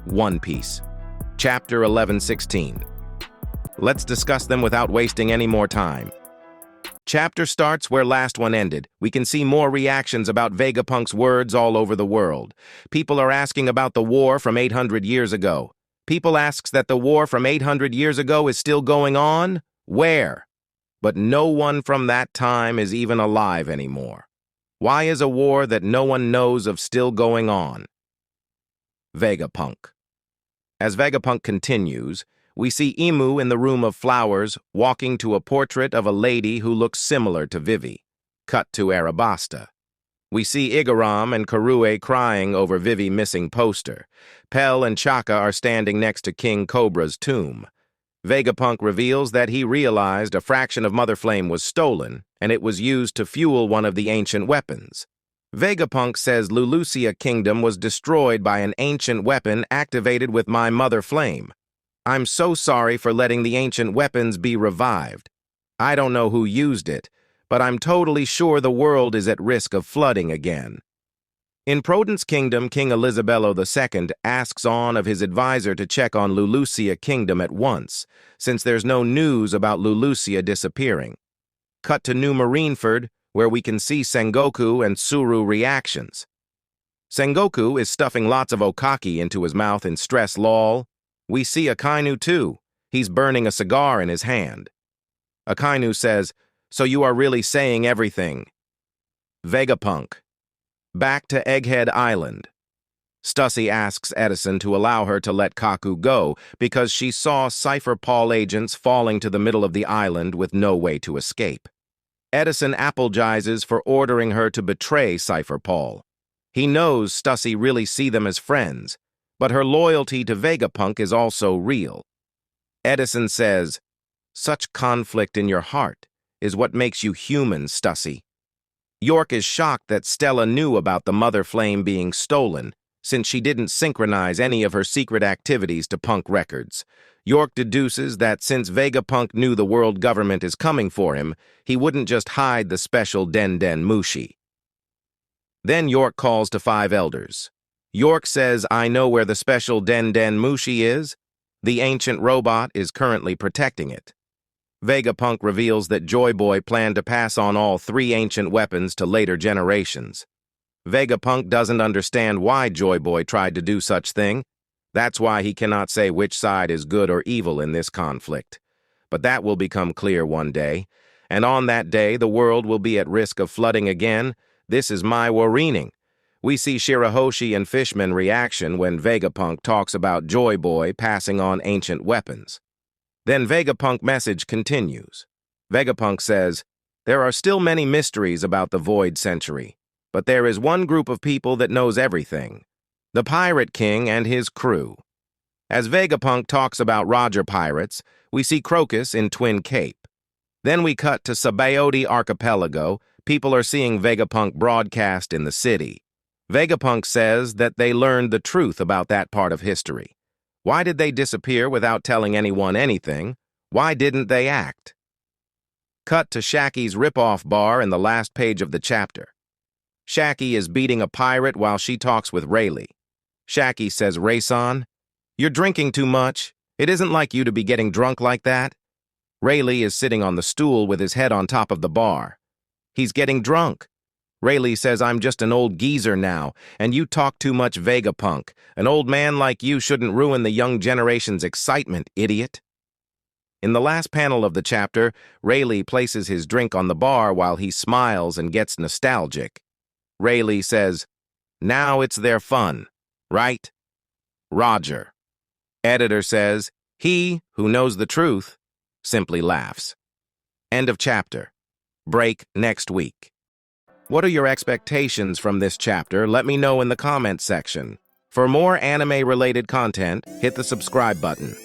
One Piece. Chapter 11-16. Let's discuss them without wasting any more time. Chapter starts where last one ended. We can see more reactions about Vegapunk's words all over the world. People are asking about the war from 800 years ago. People asks that the war from 800 years ago is still going on? Where? But no one from that time is even alive anymore. Why is a war that no one knows of still going on? Vegapunk. As Vegapunk continues, we see Imu in the room of flowers walking to a portrait of a lady who looks similar to Vivi. Cut to Arabasta. We see Igaram and Karue crying over Vivi missing poster. Pell and Chaka are standing next to King Cobra's tomb. Vegapunk reveals that he realized a fraction of Mother Flame was stolen, and it was used to fuel one of the ancient weapons. Vegapunk says Lulusia Kingdom was destroyed by an ancient weapon activated with my Mother Flame. I'm so sorry for letting the ancient weapons be revived. I don't know who used it, but I'm totally sure the world is at risk of flooding again. In Prudence Kingdom, King Elisabello II asks on of his advisor to check on Lulusia Kingdom at once, since there's no news about Lulusia disappearing. Cut to New Marineford, where we can see Sengoku and Tsuru reactions. Sengoku is stuffing lots of okaki into his mouth in stress lol. We see Akainu too. He's burning a cigar in his hand. Akainu says, "So you are really saying everything." Vegapunk. Back to Egghead Island. Stussy asks Edison to allow her to let Kaku go because she saw Cypher Paul agents falling to the middle of the island with no way to escape. Edison apologizes for ordering her to betray Cypher Paul. He knows Stussy really see them as friends, but her loyalty to Vegapunk is also real. Edison says, "Such conflict in your heart is what makes you human, Stussy." York is shocked that Stella knew about the Mother Flame being stolen, since she didn't synchronize any of her secret activities to Punk records. York deduces that since Vegapunk knew the world government is coming for him, he wouldn't just hide the special Den Den Mushi. Then York calls to 5 elders. York says, "I know where the special Den Den Mushi is. The ancient robot is currently protecting it." Vegapunk reveals that Joyboy planned to pass on all 3 ancient weapons to later generations. Vegapunk doesn't understand why Joyboy tried to do such thing. That's why he cannot say which side is good or evil in this conflict. But that will become clear one day, and on that day the world will be at risk of flooding again. This is my warning. We see Shirahoshi and Fishman reaction when Vegapunk talks about Joyboy passing on ancient weapons. Then Vegapunk message continues. Vegapunk says, "There are still many mysteries about the Void Century, but there is one group of people that knows everything. The Pirate King and his crew." As Vegapunk talks about Roger Pirates, we see Crocus in Twin Cape. Then we cut to Sabaody Archipelago. People are seeing Vegapunk broadcast in the city. Vegapunk says that they learned the truth about that part of history. Why did they disappear without telling anyone anything? Why didn't they act? Cut to Shaki's rip-off bar in the last page of the chapter. Shaki is beating a pirate while she talks with Rayleigh. Shaki says, "Rayson, you're drinking too much. It isn't like you to be getting drunk like that." Rayleigh is sitting on the stool with his head on top of the bar. He's getting drunk. Rayleigh says, "I'm just an old geezer now, and you talk too much, Vegapunk. An old man like you shouldn't ruin the young generation's excitement, idiot." In the last panel of the chapter, Rayleigh places his drink on the bar while he smiles and gets nostalgic. Rayleigh says, "Now it's their fun, right? Roger." Editor says, "He, who knows the truth, simply laughs." End of chapter. Break next week. What are your expectations from this chapter? Let me know in the comments section. For more anime-related content, hit the subscribe button.